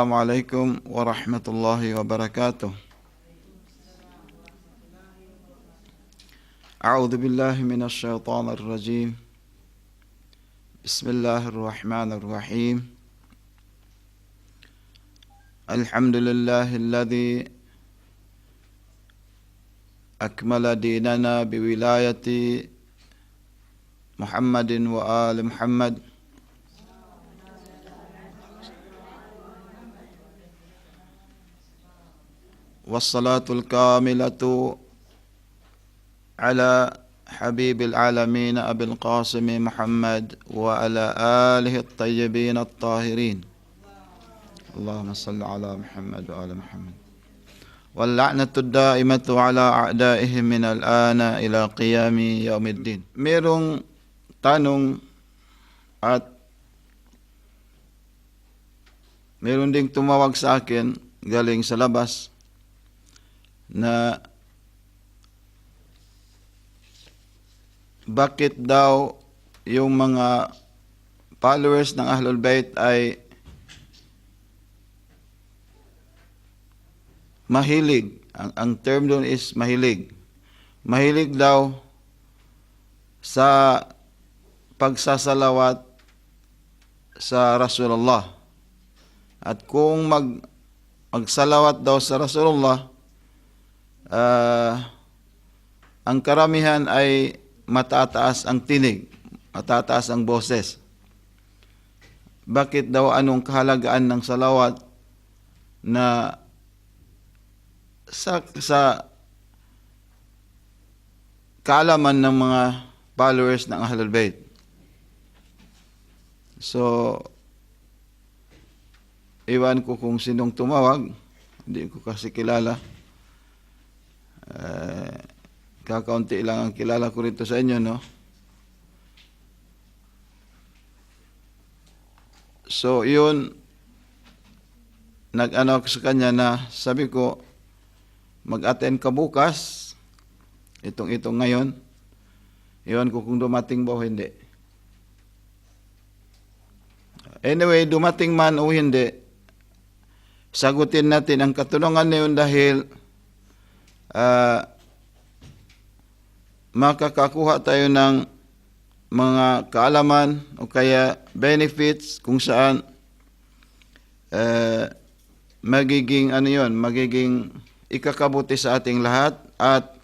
السلام عليكم ورحمة الله وبركاته. أعوذ بالله من الشيطان الرجيم. بسم الله الرحمن الرحيم. الحمد لله الذي أكمل ديننا بولاية محمد وآل محمد والصلاة الكاملة على حبيب العالمين أبي القاسم محمد وعلى آله الطيبين الطاهرين. اللهم صل على محمد وآل محمد. واللعنة الدائمة على أعدائهم من الآن إلى قيام يوم الدين. Merong tanong at meron ding tumawag sa akin galing sa labas na bakit daw yung mga followers ng Ahlul Bayt ay mahilig. Ang term doon is mahilig. Mahilig daw sa pagsasalawat sa Rasulullah. At kung magsalawat daw sa Rasulullah, ang karamihan ay matataas ang tinig, matataas ang boses. Bakit daw anong kahalagaan ng salawat na sa kaalaman ng mga followers ng Ahlul Bayt? So, iwan ko kung sinong tumawag, hindi ko kasi kilala. Kakaunti lang ang kilala ko rito sa inyo, no? So, yun, nag-ano ako sa kanya na sabi ko, mag-attend ka bukas, itong ngayon. Iwan ko kung dumating ba o hindi. Anyway, dumating man o hindi, sagutin natin ang katanungan na yun dahil makakakuha tayo ng mga kaalaman o kaya benefits kung saan magiging magiging ikakabuti sa ating lahat at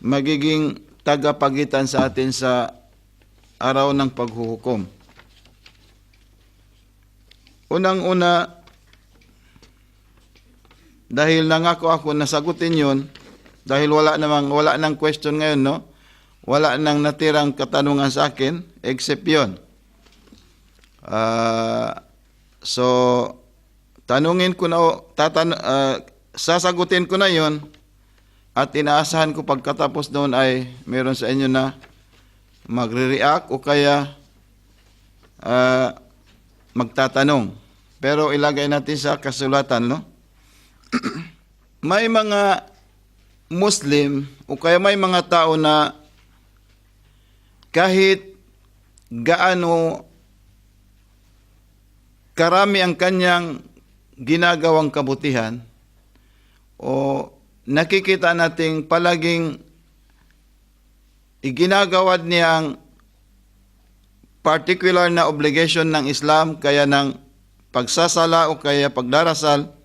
magiging tagapagitan sa atin sa araw ng paghuhukom. Unang-una, dahil nangako ako na sagutin yun, dahil wala nang question ngayon, no? Wala nang natirang katanungan sa akin, except yun. So, tanungin ko na, sasagutin ko na yun, at inaasahan ko pagkatapos noon ay meron sa inyo na magre-react o kaya magtatanong. Pero ilagay natin sa kasulatan, no? May mga Muslim o kaya may mga tao na kahit gaano karami ang kanyang ginagawang kabutihan o nakikita nating palaging iginagawad niyang particular na obligation ng Islam kaya ng pagsasala o kaya pagdarasal,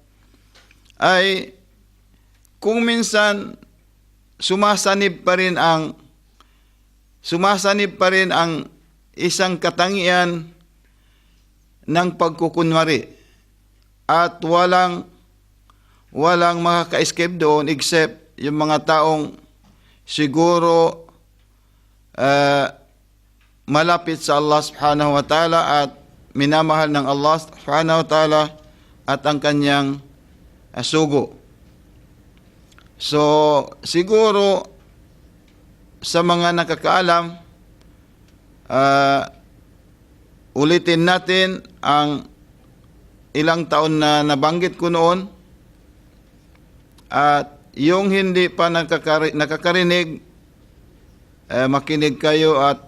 ay kung minsan sumasanib pa rin ang isang katangian ng pagkukunwari at walang makaka-escape doon except yung mga taong siguro malapit sa Allah subhanahu wa ta'ala at minamahal ng Allah subhanahu wa ta'ala at ang kanyang sugo. So, siguro sa mga nakakaalam, ulitin natin ang ilang taon na nabanggit ko noon at yung hindi pa nakakarinig, makinig kayo at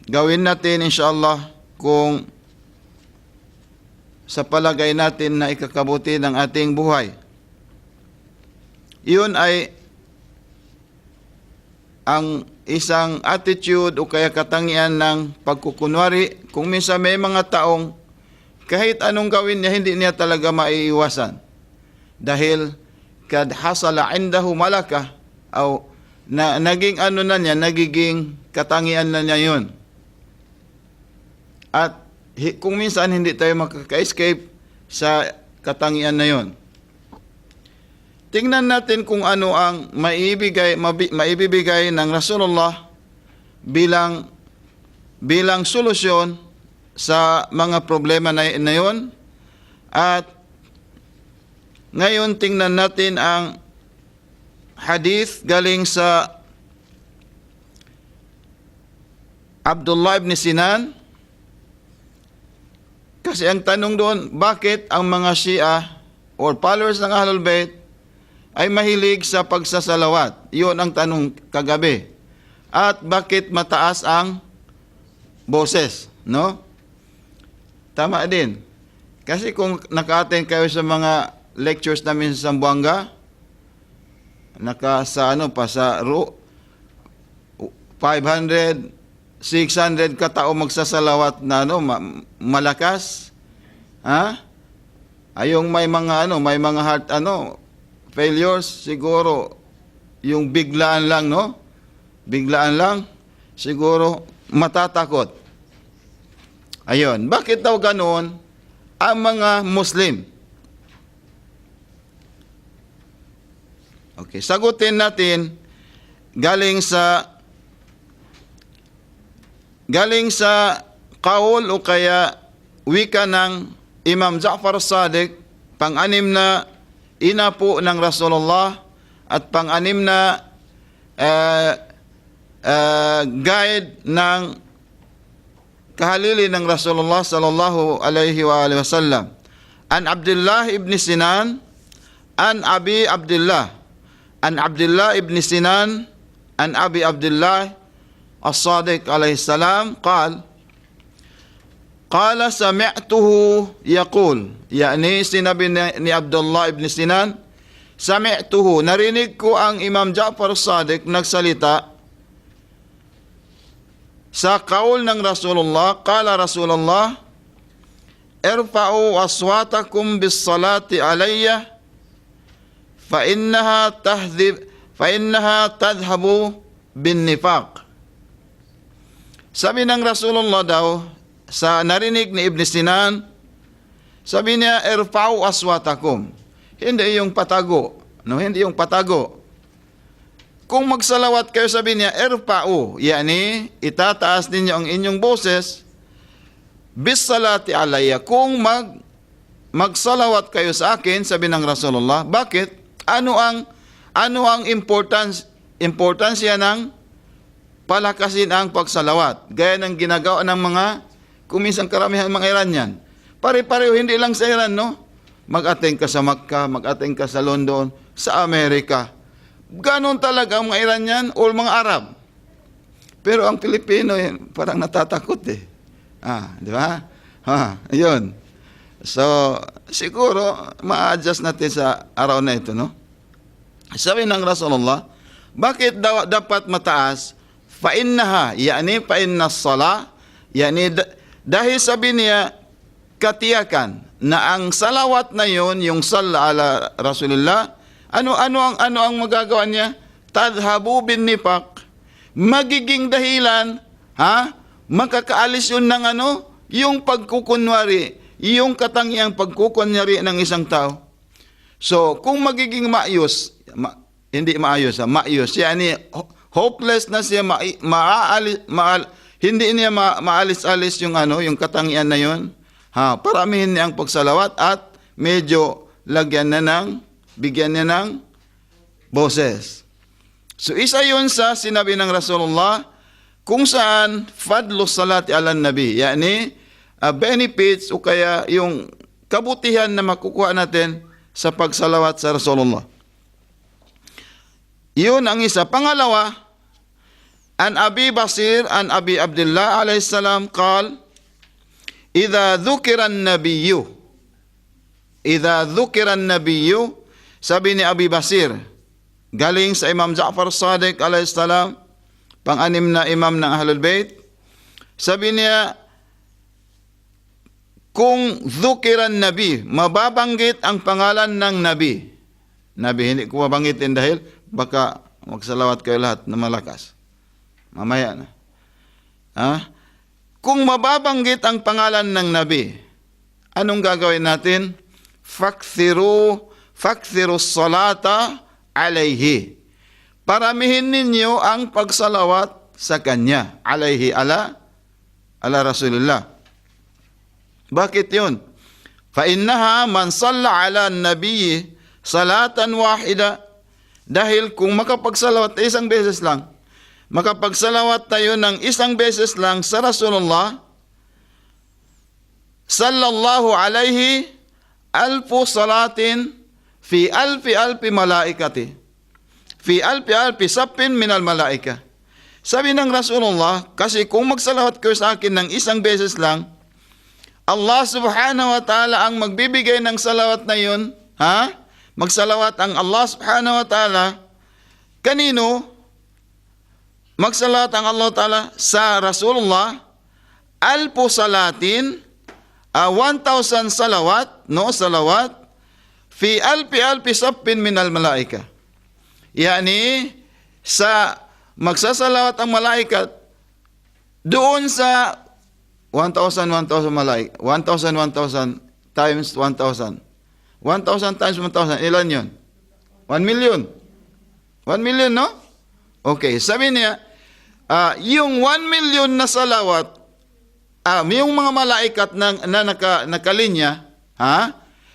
gawin natin inshallah kung sa palagay natin na ikakabuti ng ating buhay. Iyon ay ang isang attitude o kaya katangian ng pagkukunwari. Kung minsan may mga taong kahit anong gawin niya, hindi niya talaga maiiwasan. Dahil kad hasala indahu malaka o naging ano na niya, nagiging katangian na niya yun. At kung minsan hindi tayo makaka-escape sa katangian na yun. Tingnan natin kung ano ang maibibigay ng Rasulullah bilang solusyon sa mga problema na yun. At ngayon tingnan natin ang hadith galing sa Abdullah ibn Sinan. Kasi ang tanong doon, bakit ang mga Shia or followers ng Ahlul Bayt ay mahilig sa pagsasalawat? Iyon ang tanong kagabi. At bakit mataas ang boses, no? Tama din. Kasi kung naka-attend kayo sa mga lectures namin sa Zamboanga, sa 500, 600 katao magsasalawat na malakas. Ha? Ayong may mga heart failures siguro yung biglaan lang, no? Biglaan lang siguro matatakot. Ayun, bakit daw ganoon ang mga Muslim? Okay, sagutin natin galing sa kaul o kaya wika ng Imam Ja'far as-Sadiq, pang-anim na ina po ng Rasulullah at pang-anim na guide ng kahalili ng Rasulullah sallallahu alaihi wa sallam. An Abdullah ibn Sinan, an Abi Abdullah, an Abdullah ibn Sinan, an Abi Abdullah الصادق عليه السلام قال سمعته يقول, يعني sinabi ni Abdullah ibn Sinan, sami'tuhu, narinig ko ang Imam Ja'far as-Sadiq nagsalita sa kaul ng Rasulullah. Qala Rasulullah, irfa'u aswatakum bis salati alayya fa innaha tadhhabu bin nifaq. Sabi ng Rasulullah daw, sa narinig ni Ibn Sinan, sabi niya, irfa'u aswatakum. Hindi yung patago. No, hindi yung patago. Kung magsalawat kayo, sabi niya, irfa'u. Yani, itataas ninyo ang inyong boses, bis salati alayya. Kung magsalawat kayo sa akin, sabi ng Rasulullah, bakit? Ano ang importansya ng palakasin ang pagsalawat? Gaya ng ginagawa ng mga, kuminsan karamihan mga Iranian. Pare-pareho, hindi lang sa Iran, no? Mag-attend ka sa Makkah, mag-attend ka sa London, sa Amerika. Ganon talaga ang mga Iranian o mga Arab. Pero ang Pilipino, parang natatakot eh. Di ba? Yun. So, siguro, ma-adjust natin sa araw na ito, no? Sabi ng Rasulullah, bakit dapat mataas? Fa'innaha, yani fa'inna as-salah, yani dahil sabi niya, katiyakan na ang salawat na yun, yung salla ala Rasulullah, ano ang magagawa niya? Tadhabu bin nifaq, magiging dahilan, makakaalis yun ng yung pagkukunwari, yung katangiang pagkukunwari ng isang tao. So, kung magiging maayos, hindi maayos, maayos, yani hopeless na siya, hindi niya maalis-alis yung yung katangian na yun. Paramihin niya ang pagsalawat at medyo bigyan niya ng boses. So isa yun sa sinabi ng Rasulullah kung saan fadlu salati ala nabi, yani benefits o kaya yung kabutihan na makukuha natin sa pagsalawat sa Rasulullah. Yun ang isa. Pangalawa, an Abi Basir, an Abi Abdullah alayhi salam, qal, idha dhukira an-nabiyyu, idza dhukira an-nabiyyu, sabi ni Abi Basir, galing sa Imam Ja'far Sadiq alayhi salam, pang-anim na imam ng Ahlul Bayt, sabi niya, kung dhukiran nabi, mababanggit ang pangalan ng nabi. Nabi, hindi ko mabanggitin dahil baka magsalawat kayo lahat na malakas. Mamaya na. Kung mababanggit ang pangalan ng nabi, anong gagawin natin? Fakthiru salata alayhi. Paramihin ninyo ang pagsalawat sa kanya. Alayhi, ala Rasulullah. Bakit yun? فَإِنَّهَا مَنْ صَلَّ عَلَى النَّبِيِّ salatan wahida. Dahil kung makapagsalawat isang beses lang, makapagsalawat tayo ng isang beses lang sa Rasulullah, sallallahu alayhi alfu salatin fi alfi malaikati. Fi alfi sapin minal malaika. Sabi ng Rasulullah, kasi kung magsalawat kayo sa akin ng isang beses lang, Allah subhanahu wa ta'ala ang magbibigay ng salawat na yun. Magsalawat ang Allah subhanahu wa ta'ala. Kanino? Magsalawat ang Allah ta'ala sa Rasulullah. Alpu salatin, 1,000 salawat, salawat, fi alfi sappin minal malaika. Yani, magsasalawat ang malaikat doon sa 1,000 malaika. 1,000 times 1,000. 1,000 times 1,000. Ilan yun? 1 million. 1 million, no? Okay, sabi niya, yung 1 million na salawat, yung mga malaikat na nakalinya,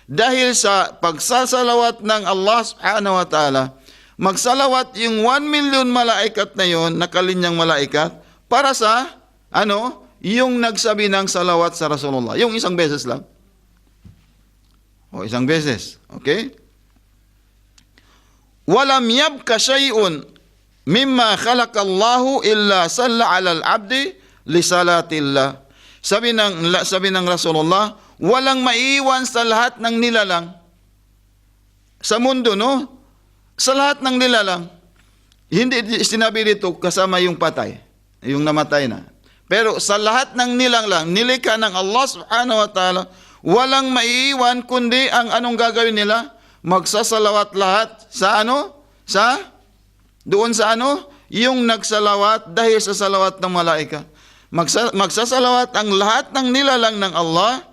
dahil sa pagsasalawat ng Allah subhanahu wa ta'ala, magsalawat yung 1 million malaikat na yun, nakalinyang malaikat, para sa, yung nagsabi ng salawat sa Rasulullah. Yung isang beses lang. Isang beses. Okay? Walam yabka shay'un mimma khalaqallahu illa salla 'alal 'abdi li salatillah. Sabi ng Rasulullah, walang maiiwan sa lahat ng nilalang sa mundo, no? Sa lahat ng nilalang. Hindi sinabi dito kasama yung patay, yung namatay na. Pero sa lahat ng nilalang, nilikha ng Allah subhanahu wa ta'ala, walang maiiwan kundi ang anong gagawin nila? Magsasalawat lahat sa doon sa yung nagsalawat dahil sa salawat ng malaika. Magsasalawat ang lahat ng nilalang ng Allah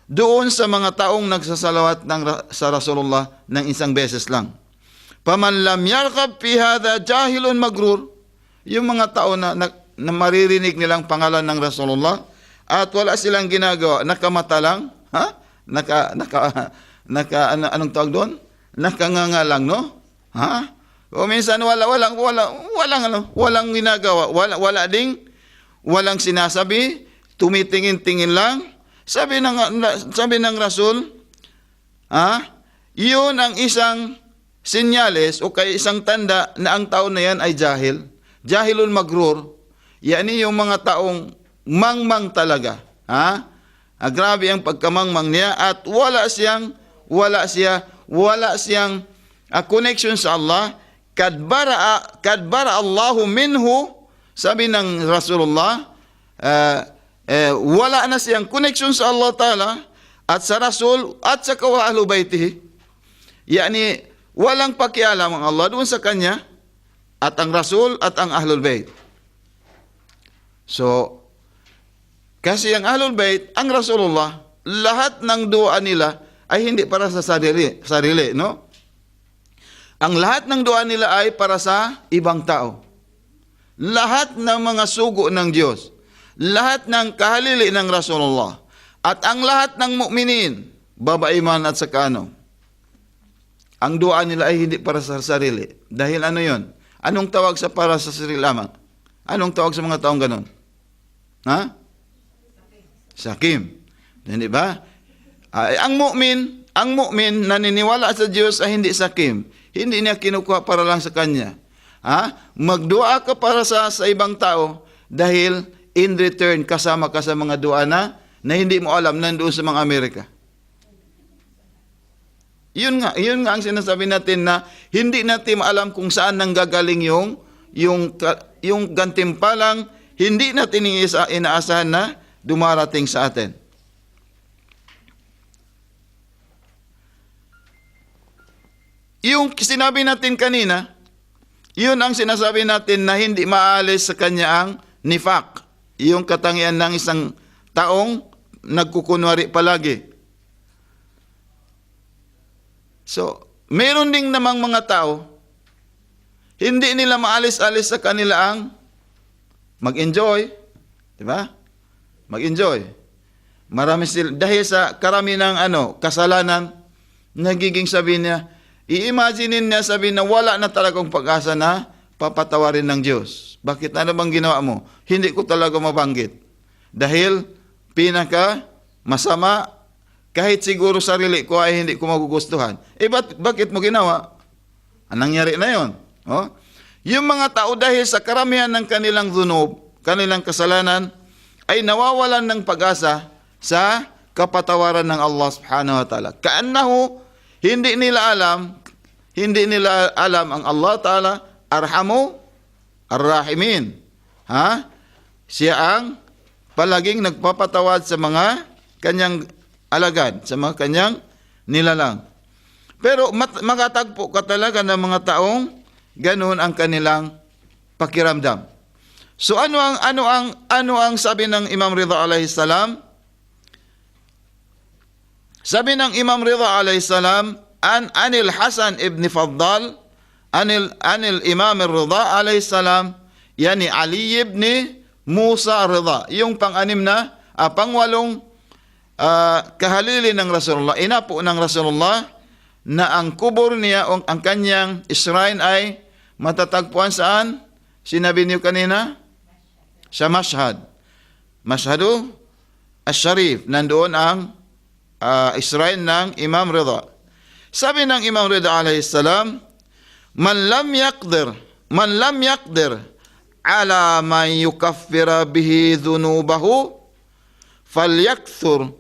doon sa mga taong nagsasalawat sa Rasulullah ng isang beses lang. Paman lam yarqab fi hadha jahilun magrur. Yung mga tao na maririnig nilang pangalan ng Rasulullah at wala silang ginagawa, nakamata lang, anong tawag doon? Nakanganga lang, no? O minsan walang ginagawa, walang sinasabi, tumitingin-tingin lang. Sabi ng Rasul, yun ang isang senyales o kay isang tanda na ang tao na yan ay jahil. Jahilun magrur. Yani yung mga taong mangmang talaga. Grabe ang pagkamangmang niya at wala siyang connection sa Allah. Kadbara Allahu minhu, sabi ng Rasulullah, wala na siyang connection sa Allah Ta'ala at sa Rasul at sa Ahlu Baytihi. Yani walang pakialam ang Allah doon sa kanya at ang Rasul at ang Ahlul Bayt. So, kasi ang Ahlul Bayt, ang Rasulullah, lahat ng dua nila ay hindi para sa sarili, no? Ang lahat ng dua nila ay para sa ibang tao. Lahat ng mga sugo ng Diyos, lahat ng kahalili ng Rasulullah, at ang lahat ng mu'minin, babae man at saka ang dua nila ay hindi para sa sarili. Dahil yon? Anong tawag sa para sa sarili lamang? Anong tawag sa mga taong ganon? Sakim. Hindi ba? Ang mu'min naniniwala sa Diyos ay hindi sakim. Hindi niya kinukuha para lang sa kanya. Magdua ka para sa ibang tao dahil in return kasama ka sa mga dua na hindi mo alam nandoon sa mga Amerika. Yun nga ang sinasabi natin na hindi natin alam kung saan nanggagaling yung gantimpalang hindi natin inaasahan na dumarating sa atin. Yung sinabi natin kanina, yun ang sinasabi natin na hindi maalis sa kanya ang nifaq, yung katangian ng isang taong nagkukunwari palagi. So, meron ding namang mga tao, hindi nila maalis-alis sa kanila ang mag-enjoy, di ba? Mag-enjoy. Marami sila, dahil sa karami ng kasalanan, nagiging sabi niya, i-imagine niya sabi na wala na talagang pag-asa na papatawarin ng Diyos. Bakit? Ano bang ginawa mo? Hindi ko talaga mabanggit. Dahil pinaka masama, kahit siguro sarili ko ay hindi ko magugustuhan. Bakit mo ginawa? Anong nangyari na yon? Oh? Yung mga tao dahil sa karamihan ng kanilang dhunob, kanilang kasalanan, ay nawawalan ng pag-asa sa kapatawaran ng Allah subhanahu wa ta'ala. Kaannahu, hindi nila alam ang Allah ta'ala, arhamu, arrahimin. Siya ang palaging nagpapatawad sa mga kanyang alagad, sa mga kanyang nilalang. Pero makatagpo ka talaga ng mga taong ganun ang kanilang pakiramdam. So ano ang sabi ng Imam Ridha alayhi salam? Sabi ng Imam Ridha alayhi salam, anil Hasan ibn Faddal, anil Imam Ridha alayhi salam, yani Ali ibn Musa Ridha, yung pang-anim na, pang-walong kahalili ng Rasulullah, inapo ng Rasulullah, na ang kubur niya, ang kanyang shrine ay matatagpuan saan? Sinabi niyo kanina? Sa Mashhad. Mashhadu Ash-Sharif. Nandoon ang shrine ng Imam Ridha. Sabi ng Imam Ridha alayhi salam, man lam yaqdir ala man yukaffira bihi dhunubahu falyakthur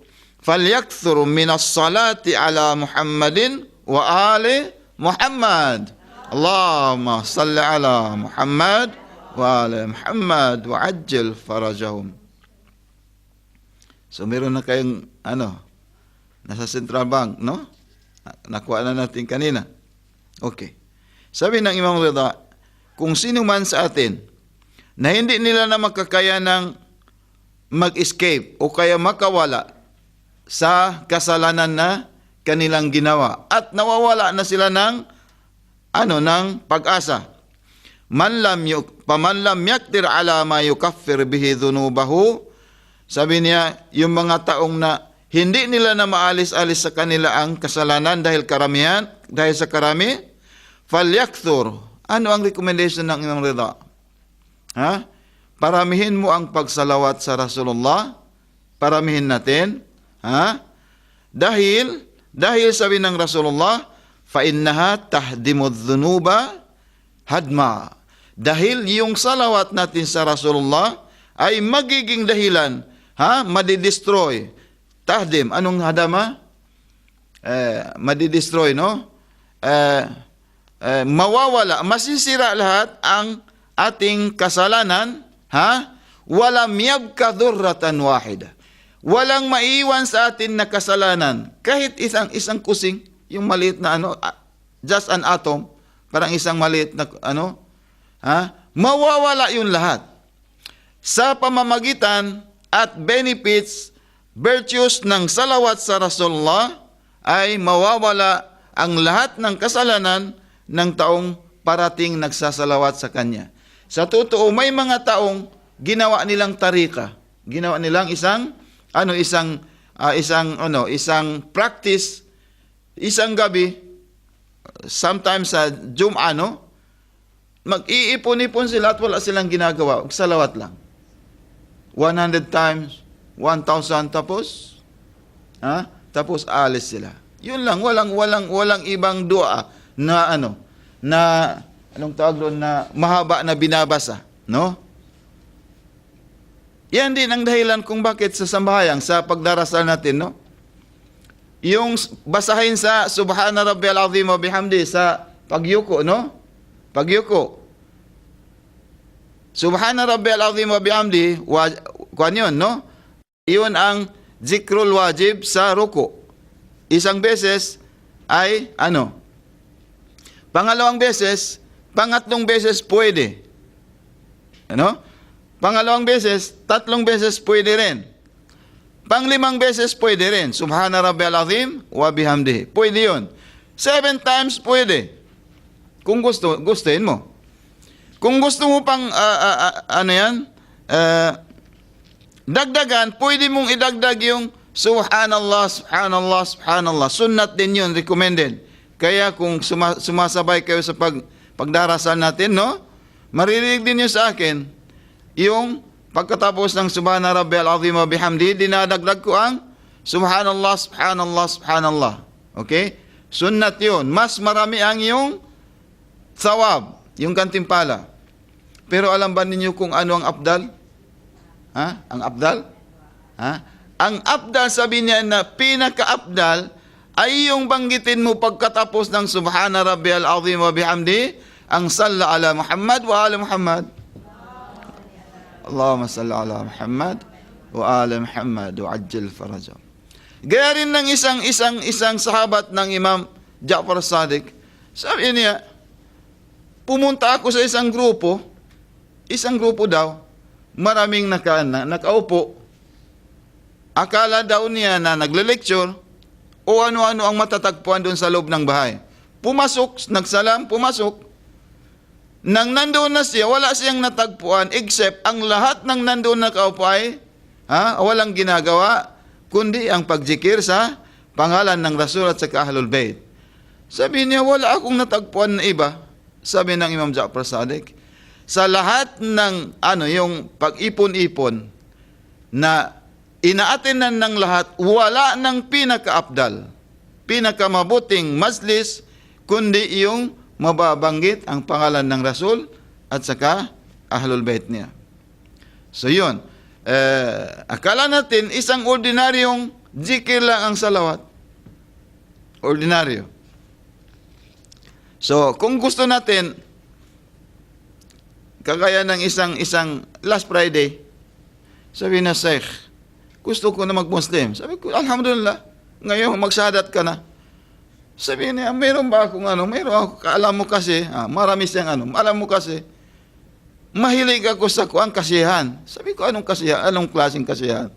min as-salati ala Muhammadin wa ali Muhammad. Allahumma salli ala Muhammad wa ali Muhammad wa ajjil farajahum. So meron na kayong nasa Central Bank, no? Nakuha na natin kanina. Okay. Sabi ng Imam Ridha, kung sino man sa atin na hindi nila na makakaya ng mag-escape o kaya makawala sa kasalanan na kanilang ginawa at nawawala na sila ng pag-asa. Paman lam yaktir ala ma yukaffir bihi dhunubahu, sabi niya, yung mga taong na hindi nila na maalis-alis sa kanila ang kasalanan dahil sa karami, falyakthur. Ano ang recommendation ng Imam Ridha? Paramihin mo ang pagsalawat sa Rasulullah. Paramihin natin. Dahil sabi ng Rasulullah, fa innaha tahdimu dhunuba hadma. Dahil yung salawat natin sa Rasulullah ay magiging dahilan, madidestroy. Tahdim, anong hadama? Madidestroy, no? Mawawala, masisira lahat ang ating kasalanan, walam yabka dhurratan wahida. Walang maiwan sa atin na kasalanan. Kahit isang kusing, yung maliit na just an atom, parang isang maliit na mawawala yun lahat. Sa pamamagitan at benefits, virtues ng salawat sa Rasulullah, ay mawawala ang lahat ng kasalanan ng taong parating nagsasalawat sa Kanya. Sa totoo, may mga taong ginawa nilang tarika, ginawa nilang isang practice, isang gabi, sometimes sa Jum'ah, mag-iipon-ipon sila at wala silang ginagawa, salawat lang. 100 times, 1,000 tapos, tapos alis sila. Yun lang, walang ibang dua na anong tawag doon, na mahaba na binabasa, no? Yan din ang dahilan kung bakit sa sambahayan, sa pagdarasal natin, no? yung basahin sa Subhana Rabbiyal Azim wa bihamdi sa pagyuko, no? Pagyuko. Subhana Rabbiyal Azim wa bihamdi, kuan yun, no? Yun ang zikrul wajib sa ruko. Isang beses ay ano? Pangalawang beses, pangatlong beses pwede. Ano? Pangalawang beses, tatlong beses pwede rin. Panglimang beses pwede rin. Subhana Rabbiyal Azim wa bihamdihi. Pwede yun. 7 times pwede. Kung gustuhin mo. Kung gusto mo pang, ano yan, dagdagan, pwede mong idagdag yung Subhanallah, Subhanallah, Subhanallah. Sunnat din yun, recommended. Kaya kung sumasabay kayo sa pagdarasal natin, no? Maririnig din nyo sa akin, yung pagkatapos ng Subhana Rabbiyal Azim wa bihamdi, dinadagdag ko ang Subhanallah, Subhanallah, Subhanallah. Okay? Sunnat yun. Mas marami ang yung thawab, yung gantimpala. Pero alam ba ninyo kung ano ang abdal? Ha? Ang abdal? Ha? Ang abdal, sabi niya na pinaka-abdal ay yung banggitin mo pagkatapos ng Subhana Rabbiyal Azim wa bihamdi, ang salla ala Muhammad wa ala Muhammad. Allahumma salli ala Muhammad wa ala Muhammad wa ajjal farajah. Gaya rin ng isang sahabat ng Imam Ja'far as-Sadiq. Sabi niya, pumunta ako sa isang grupo daw, maraming nakaupo. Akala daw niya na nagle-lecture o ano-ano ang matatagpuan doon sa loob ng bahay. Pumasok, nagsalam, pumasok. Nang nandoon na siya, wala siyang natagpuan except ang lahat ng nandoon na kaupo ay walang ginagawa kundi ang pagjikir sa pangalan ng Rasul at sa Ahlul Bayt. Sabi niya, wala akong natagpuan na iba. Sabi ng Imam Ja'far Sadiq, sa lahat ng yung pag-ipon-ipon na inaatinan ng lahat, wala ng pinaka-abdal, pinakamabuting majlis, kundi yung mababanggit ang pangalan ng Rasul at saka Ahlul Bayt niya. So yun, akala natin isang ordinaryong zikir lang ang salawat. Ordinaryo. So kung gusto natin, kagaya ng isang last Friday, sabi na, Sheikh, gusto ko na mag-Muslim. Sabi ko, alhamdulillah, ngayon magsadat ka na. Sabi niya, meron ba akong meron ako, alam mo kasi, marami siyang alam mo kasi, mahilig ako sa kuang kasiyahan. Sabi ko, anong kasiyahan? Anong klaseng kasiyahan?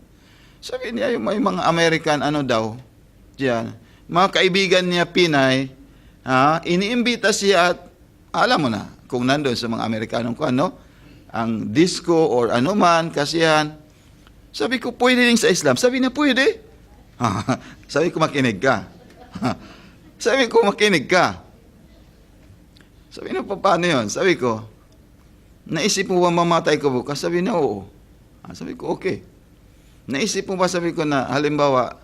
Sabi niya, yung may mga American, daw, diyan, mga kaibigan niya, Pinay, iniimbita siya at, alam mo na, kung nandun sa mga Amerikanong ang disco or anuman, kasiyahan. Sabi ko, pwede rin sa Islam. Sabi niya, pwede. Sabi ko, makinig ka. Sabi ko, makinig ka. Sabi niya, paano yun? Sabi ko, naisip mo ba mamatay ko bukas? Sabi niya, oo. Sabi ko, okay. Naisip mo ba, sabi ko na, halimbawa,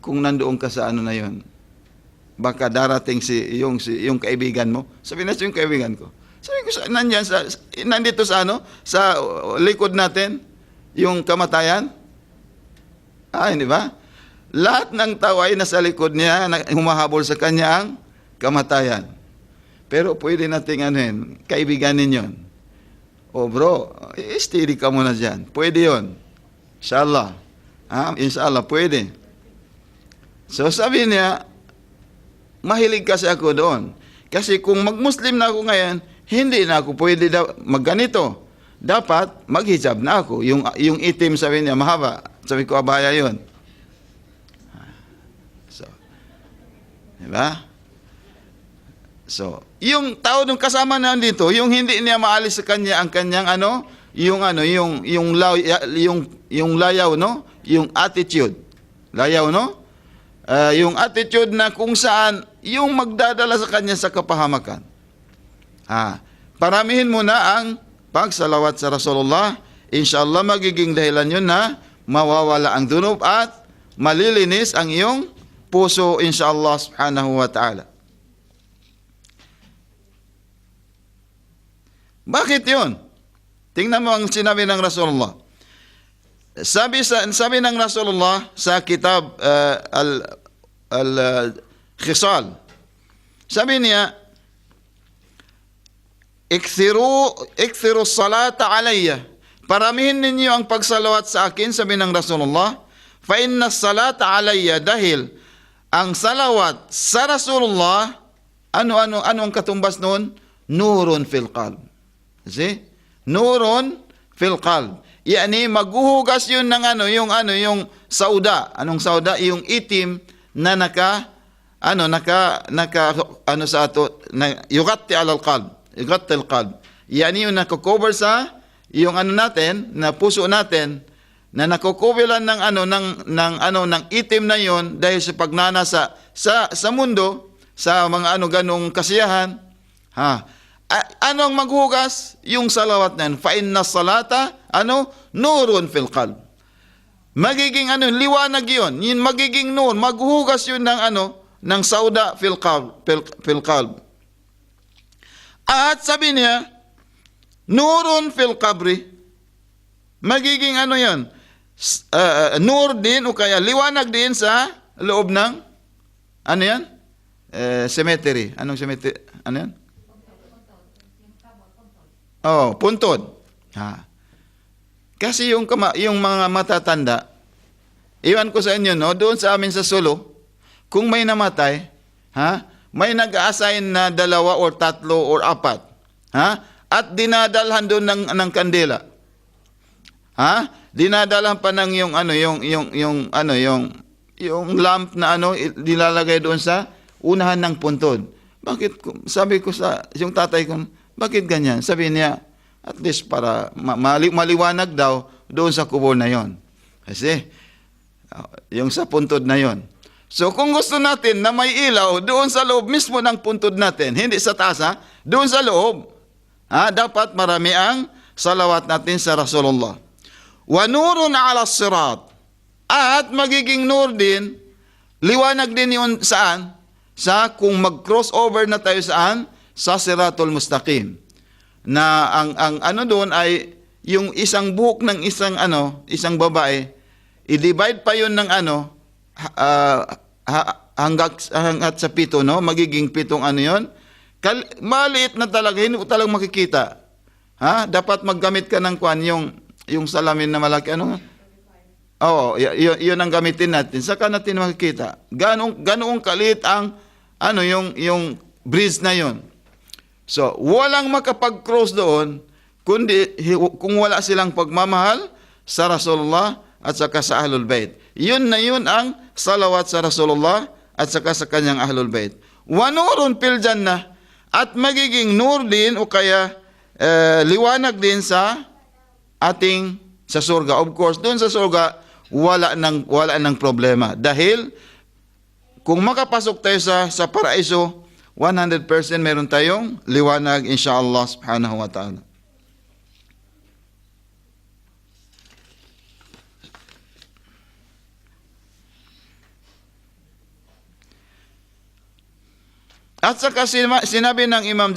kung nandoon ka sa na yun, baka darating yung kaibigan mo? Sabi niya, yung kaibigan ko. Sabi ko, nandito sa sa likod natin, yung kamatayan? Hindi ba? Lahat ng tao ay nasa likod niya, humahabol sa kanya ang kamatayan. Pero pwede nating kaibiganin yun. O bro, steady ka muna dyan. Pwede yun. Inshallah. Inshallah, pwede. So sabi niya, mahilig kasi ako doon. Kasi kung mag-Muslim na ako ngayon, hindi na ako pwede magganito. Dapat maghijab na ako. Yung itim, sabi niya, mahaba. Sabi ko, abaya yun. Diba? So, yung tao nung kasama na dito, yung hindi niya maalis sa kanya ang kanyang yung layaw, no? Yung attitude. Layaw, no? Yung attitude na kung saan yung magdadala sa kanya sa kapahamakan. Paramihin mo na ang pagsalawat sa Rasulullah. Inshallah magiging dahilan yun na mawawala ang dunub at malilinis ang iyong puso, inshallah subhanahu wa ta'ala. Bakit yun? Tingnan mo ang sinabi ng Rasulullah. Sabi ng Rasulullah sa kitab al-khisal. Sabi niya, ikthiru salata alayya. Paramihin ninyo ang pagsalawat sa akin, sabi ng Rasulullah. Fa inna salata alayya, dahil ang salawat sa Rasulullah, ano ang katumbas noon? Nurun fil qalb. See? Nurun fil qalb. Yani maghuhugas yun ng yung sauda. Anong sauda? Yung itim na yugatti alal qalb. Yugatti al qalb. Yani yung nako-cover sa yung natin, na puso natin, na nakukubilan ng itim na yon dahil sa pagnana sa mundo, sa mga ganong kasiyahan. Anong maghugas? Yung salawat na yun. Fa inna salata, nurun fil qalb. Magiging liwanag yun. Yung magiging nur, maghugas yun ng sauda fil qalb. At sabi niya, nurun fil qabri. Magiging yun? Nur din o kaya liwanag din sa loob ng cemetery. Anong cemetery? Ano yan? Puntod. Kasi yung mga matatanda, iwan ko sa inyo, doon sa amin sa Sulu, kung may namatay, may nag-assign na 2 or 3 or 4, at dinadalhan doon ng kandila. Dinadalhan pa ng yung lamp na nilalagay doon sa unahan ng puntod. Bakit? Sabi ko sa yung tatay ko, bakit ganyan? Sabi niya, at least para maliwanag daw doon sa kubo na yon. Kasi, yung sa puntod na yon. So, kung gusto natin na may ilaw doon sa loob mismo ng puntod natin, hindi sa taas, doon sa loob, dapat marami ang salawat natin sa Rasulullah. Wa nurun ala sirat. At magiging nur din, liwanag din yun saan? Sa kung mag-crossover na tayo saan? Sa Siratul Mustaqim. Na ang doon ay yung isang buhok ng isang babae, i-divide pa yun ng hanggat sa 7, magiging 7 yon. Maliit na talaga, hindi ko talagang makikita. Dapat maggamit ka ng yung salamin na malaki, yun ang gamitin natin. Saka natin makikita. Ganoong kaliit ang yung bridge na yon. So, walang makapag-cross doon kundi kung wala silang pagmamahal sa Rasulullah at saka sa Ahlul Bayt. Yun na yun ang salawat sa Rasulullah at saka sa kanyang Ahlul Bayt. Wa nurun fil jannah, at magiging nur din o kaya liwanag din sa sa surga. Of course, doon sa surga wala nang problema dahil kung makapasok tayo sa paraiso, 100% meron tayong liwanag inshallah subhanahu wa ta'ala. At saka sinabi ng Imam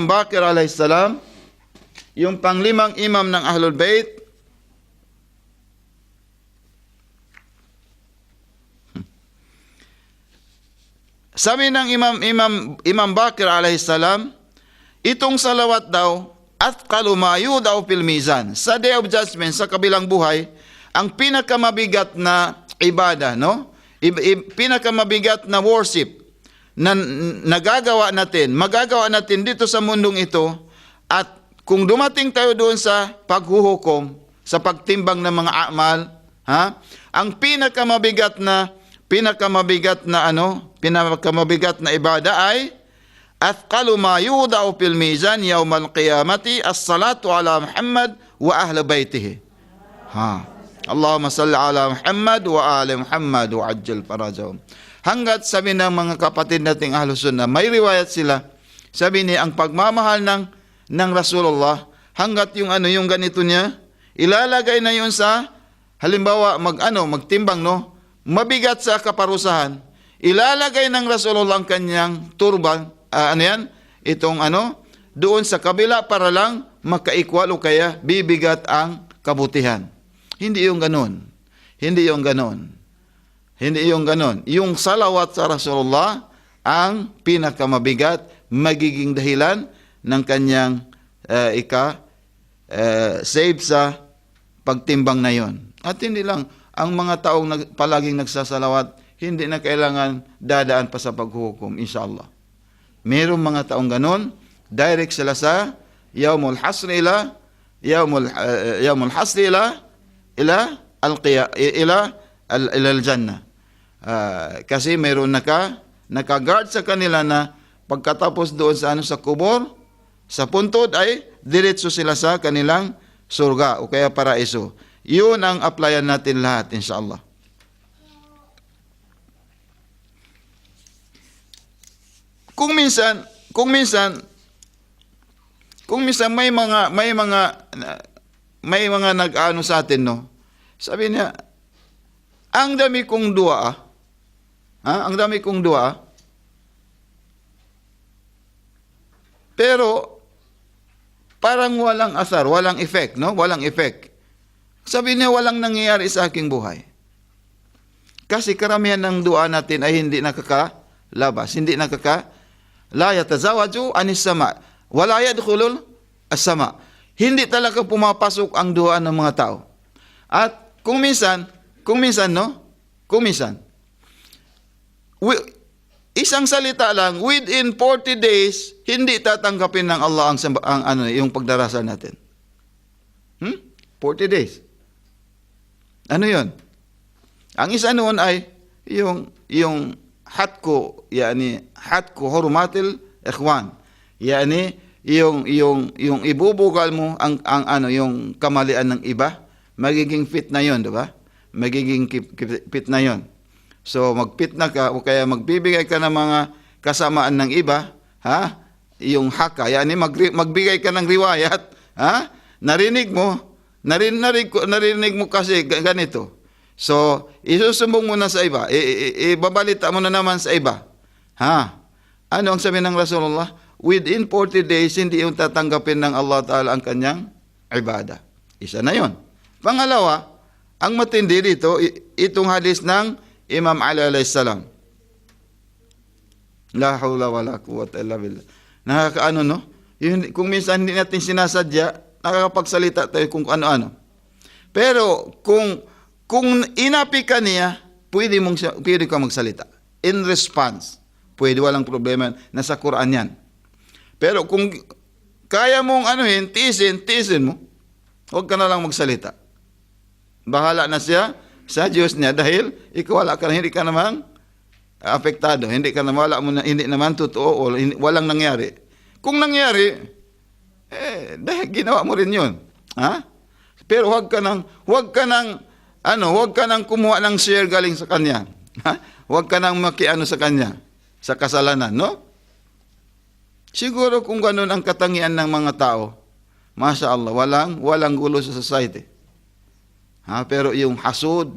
Bakir alayhis salam, yung panglimang imam ng Ahlul Bayt, sabi ng Imam Bakir alayhis salam, itong salawat daw, athqalu ma yudaw fil mizan. Sa Day of Judgment, sa kabilang buhay, ang pinakamabigat na ibada, pinakamabigat na worship na magagawa natin dito sa mundong ito, at kung dumating tayo doon sa paghuhukom, sa pagtimbang ng mga amal, ang pinakamabigat na ibada ay athqalu ma yudau fil mizan yawmal qiyamati as-salatu ala Muhammad wa ahli baitihi. Allahumma salli ala Muhammad wa ali Muhammad wa ajjal farajahum. Hanggat sabi ng mga kapatid nating Ahlus Sunnah, may riwayat sila, sabi niya ang pagmamahal ng Rasulullah, hanggat yung ganito niya, ilalagay na yun sa, halimbawa magtimbang, mabigat sa kaparusahan, ilalagay ng Rasulullah ang kanyang turban, doon sa kabila para lang makaikwal o kaya bibigat ang kabutihan. Hindi yung ganon. Hindi yung ganon. Yung salawat sa Rasulullah ang pinakamabigat, magiging dahilan ng kanyang save sa pagtimbang na yon. At hindi lang, ang mga taong palaging nagsasalawat, hindi na kailangan dadaan pa sa paghuhukom, inshallah. Mayroong mga taong ganon, direct sila sa Yawmul Hasri ila al-jannah. Kasi mayroon naka-guard sa kanila na pagkatapos doon sa kubor, sa puntod ay diretso sila sa kanilang surga o kaya paraiso. Yun ang applyan natin lahat, inshallah. Kung minsan may mga nag-ano sa atin, no. Sabi niya, ang dami kong dua, ang dami kong dua, pero parang walang asar, walang effect, no? Walang effect. Sabi niya, walang nangyayari sa aking buhay. Kasi karamihan ng dua natin ay hindi nakakalabas, la yatazawaju anis sama, wala yadkhulul as-sama. Hindi talaga pumapasok ang dua ng mga tao. At kung minsan, isang salita lang, within 40 days, hindi tatanggapin ng Allah yung pagdarasal natin. 40 days. Ano yun? Ang isa noon ay yung hatko hurumatil ikhwan. Yani yung ibubugal mo yung kamalian ng iba, magiging fit na yon, di ba? Magiging fit na yon. So magpit na ka o kaya magbibigay ka ng mga kasamaan ng iba, yung haka, yani magbigay ka ng riwayat, narinig mo kasi ganito. So isusumbong mo na sa iba, ibabalita mo na naman sa iba. Ano ang sabi ng Rasulullah? Within 40 days, hindi yung tatanggapin ng Allah Ta'ala ang kanyang ibadah. Isa na yon. Pangalawa, ang matindi dito, itong hadis ng Imam Ali alayhis salam. La hawla wa la quwwata illa billah. Nakakaano, no? Kung minsan hindi natin sinasadya, nakakapagsalita tayo kung ano-ano. Pero kung inapi ka niya, pwede ka magsalita. In response, pwede, walang problema. Nasa Quran yan. Pero kung kaya mong tiisin mo, huwag ka na lang magsalita. Bahala na siya sa Diyos niya dahil ikaw hindi ka namang apektado, hindi naman totoo o walang nangyari. Kung nangyari, dahil ginawa mo rin yun. Pero huwag ka nang kumuha ng share galing sa kanya. Huwag ka nang makiano sa kanya, sa kasalanan, no? Siguro kung ganun ang katangian ng mga tao, Masya Allah, walang gulo sa society. Pero yung hasad,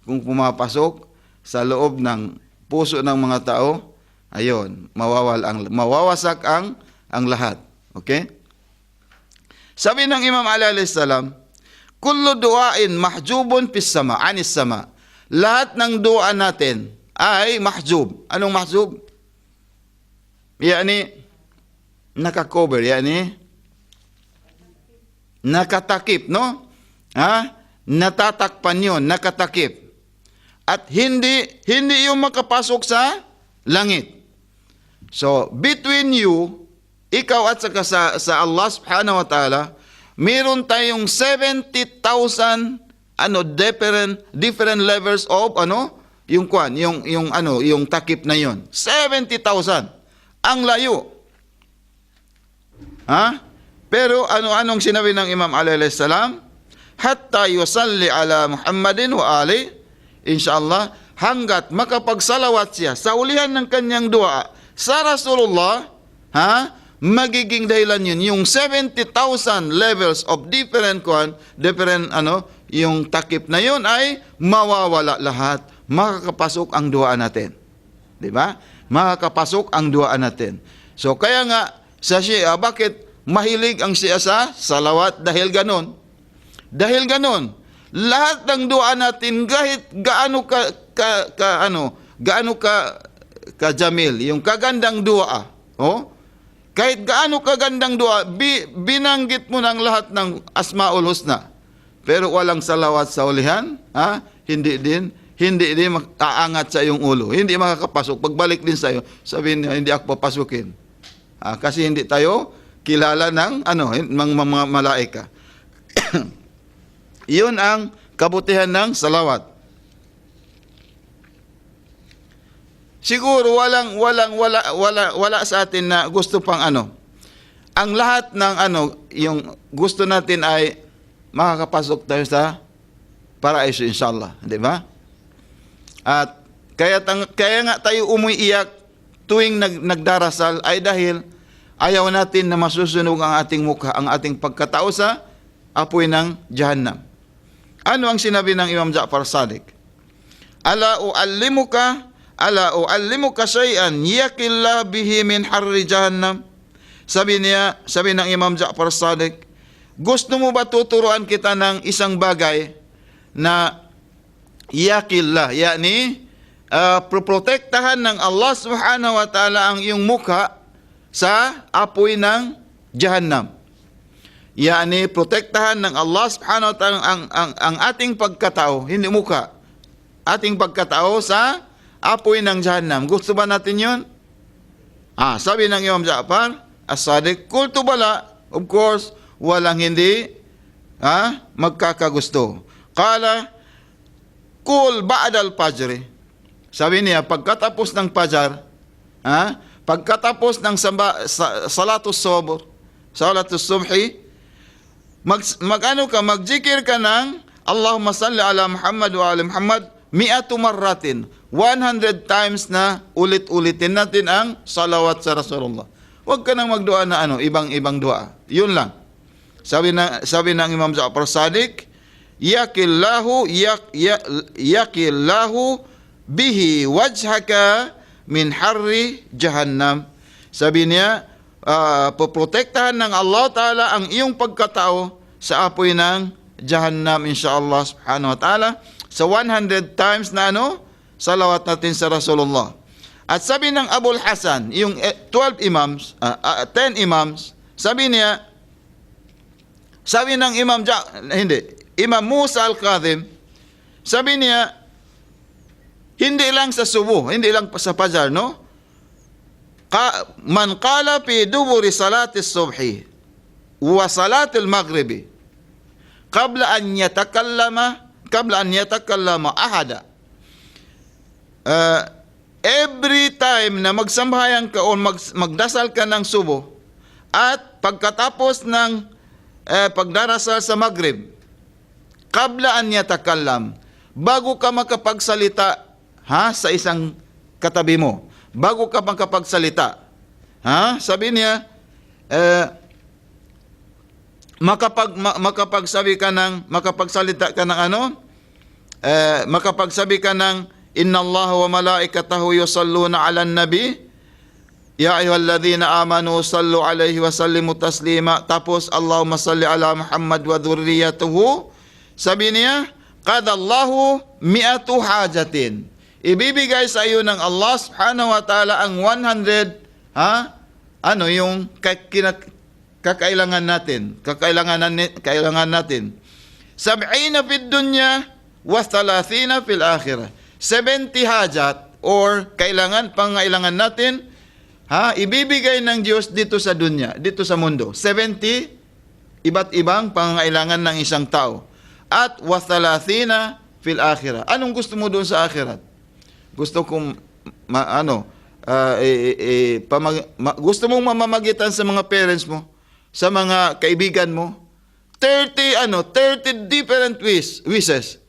kung pumapasok sa loob ng puso ng mga tao, ayon, mawawasak ang lahat. Okay? Sabi ng Imam Ali alayhis salam, kullu du'ain mahjubun fis sama, anis sama. Lahat ng dua natin ay mahjub. Anong mahjub? Yani nakakover, yani nakatakip, no? Natatakpan yun, nakatakip. At hindi yung makapasok sa langit. So, between you, ikaw at saka sa Allah subhanahu wa ta'ala, meron tayong 70,000 different levels of yung takip na yon. 70,000. Ang layo. Pero anong sinabi ng Imam Ali alayhis salam? Hatta yusalli ala Muhammadin wa ali, inshallah, hanggat makapagsalawat siya sa ulihan ng kanyang dua sa Rasulullah, magiging dahilan yun. Yung 70,000 levels of different yung takip na yun ay mawawala lahat. Makakapasok ang dua natin. Di ba? Makakapasok ang dua natin. So kaya nga sa Shia, bakit mahilig ang Shia sa salawat? Dahil ganon. Lahat ng dua natin, kahit gaano gaano ka jamil, yung kagandang dua. Oh? Kahit gaano kagandang dua, binanggit mo ng lahat ng Asmaul Husna. Pero walang salawat sa ulihan, hindi din aangat sa iyong ulo. Hindi makakapasok. Pagbalik din sa iyo, sabihin niya, hindi ako papasukin. Kasi hindi tayo kilala ng mga malaika. Iyon ang kabutihan ng salawat. Siguro wala sa atin na gusto pang Ang lahat ng yung gusto natin ay makakapasok tayo sa paraiso inshallah, di ba? At kaya nga tayo umiiyak tuwing nagdarasal ay dahil ayaw natin na masusunog ang ating mukha, ang ating pagkatao sa apoy ng Jahannam. Ano ang sinabi ng Imam Ja'far Sadiq? Ala u'allimuka shay'an yakillah bihi min harri Jahannam. Sabi ng Imam Ja'far Sadiq, gusto mo ba tuturuan kita ng isang bagay na yakillah, yani protektahan ng Allah subhanahu wa ta'ala ang iyong mukha sa apoy ng Jahannam. Yani protektahan ng Allah subhanahu wa ta'ala ang ating pagkatao, hindi mukha, ating pagkatao sa apoy ng Jahannam. Gusto ba natin yun? Sabi ng Imam Ja'far As-Sadiq, kultu bala, of course, walang hindi magkakagusto. Qala, kul ba'dal fajr. Sabi niya, pagkatapos ng fajar, pagkatapos ng salatus subhi, magjikir ka ng Allahumma salli ala Muhammad wa ala Muhammad 100 marratin. 100 times na ulit-ulitin natin ang salawat sa Rasulullah. Huwag ka nang magdua na ibang-ibang dua. Yun lang. Sabi ng Imam Ja'far Sadiq, yakillahu bihi wajhaka min harri Jahannam. Sabi niya, poprotektahan ng Allah Ta'ala ang iyong pagkatao sa apoy ng Jahannam, insyaAllah subhanahu wa ta'ala, sa 100 times na salawat natin sa Rasulullah. At sabi ng Abul Hasan, yung 10 imams, sabi ng Imam Musa al-Kadhim, sabi niya, hindi lang sa subuh, hindi lang sa fajar, man qala fi duburi salati subhi wa salati al-maghribi qabla an yatakallama ahada. Every time na magsambahayan ka o magdasal ka ng subo at pagkatapos ng pagdarasal sa Maghrib, qabla an yatakallam, bago ka makapagsalita sa isang katabi mo, bago ka makapagsalita, sabi niya, makapagsabi ka ng Inna Allah wa malaikatahu yusalluna 'alan nabi ya ayyuhalladhina amanu sallu 'alaihi wa sallimu taslima. Tapos Allahumma salli ala Muhammad wa dhurriyyatuhu. Sabi niya, qadallahu mi'atu hajatin. Ibibigay sa iyo ng Allah subhanahu wa ta'ala ang 100 yung kakailangan natin. Kailangan natin. 70 fid dunya wa 30 fil akhirah. 70 hajat or pangailangan natin, ibibigay ng Diyos dito sa dunya, dito sa mundo. 70 iba't ibang pangailangan ng isang tao. At wa 30 fil akhirah. Anong gusto mo doon sa akhirat? Gusto kong gusto mong mamamagitan sa mga parents mo, sa mga kaibigan mo. 30 different wishes.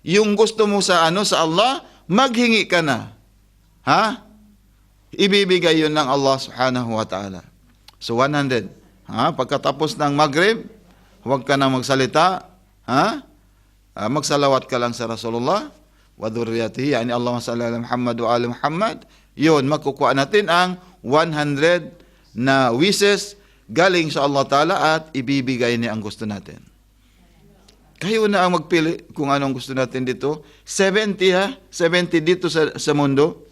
Yung gusto mo sa Allah, maghingi ka na. Ibibigay yun ng Allah subhanahu wa ta'ala. So 100. Pagkatapos ng Maghrib, huwag ka na magsalita. Magsalawat ka lang sa Rasulullah wa dhurriyyatihi, yani Allahumma salli ala Muhammad wa ala Muhammad. Yun, makukuha natin ang 100 na wishes galing sa Allah Ta'ala at ibibigay niya ang gusto natin. Kayo na ang magpili kung anong gusto natin dito. 70 ha? 70 dito sa mundo.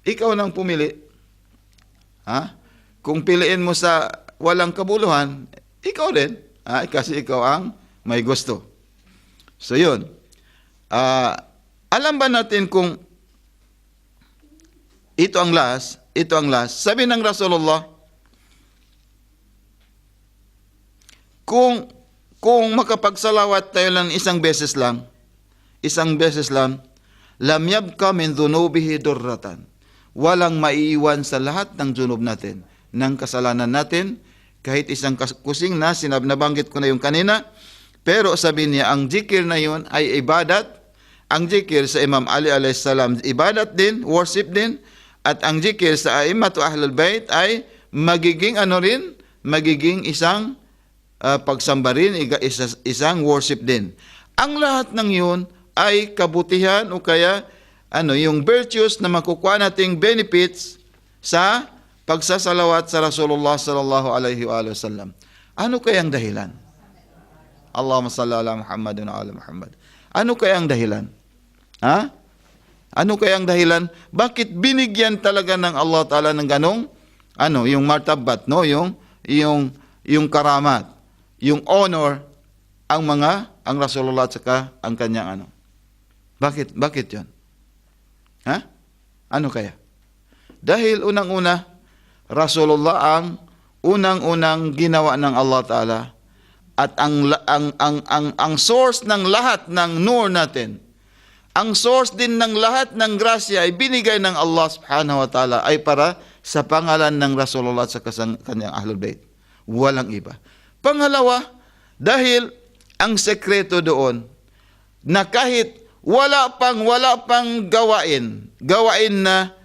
Ikaw nang pumili. Ha? Kung piliin mo sa walang kabuluhan, ikaw din. Ha? Kasi ikaw ang may gusto. So yun. Alam ba natin kung ito ang last? Sabi ng Rasulullah, kung makapagsalawat tayo lang isang beses lang, lam yabka min dhunubihi durratan. Walang maiiwan sa lahat ng dunub natin, ng kasalanan natin, kahit isang kusing na, nabanggit ko na yung kanina, pero sabi niya, ang zikir na yun ay ibadat. Ang zikir sa Imam Ali alayhis salam, ibadat din, worship din, at ang zikir sa A'immatu Ahlul Bait ay magiging magiging isang pagsamba rin, isang worship din. Ang lahat ng yun ay kabutihan o kaya yung virtues na makukuha nating benefits sa pagsasalawat sa Rasulullah sallallahu alaihi wasallam. Ano kaya ang dahilan? Allahumma salli ala Muhammad wa ala Muhammad. Ano kaya ang dahilan? Ha? Ano kaya ang dahilan? Bakit binigyan talaga ng Allah Ta'ala ng ganong yung martabat, no? Yung karamat, yung honor ang Rasulullah at saka ang kanyang Bakit 'yon? Ha? Ano kaya? Dahil unang-una Rasulullah ang unang-unang ginawa ng Allah Ta'ala at ang source ng lahat ng nur natin. Ang source din ng lahat ng grasya ay binigay ng Allah Subhanahu wa Ta'ala ay para sa pangalan ng Rasulullah at sa kanyang Ahlul Bait. Walang iba. Pangalawa, dahil ang sekreto doon na kahit wala pang gawain na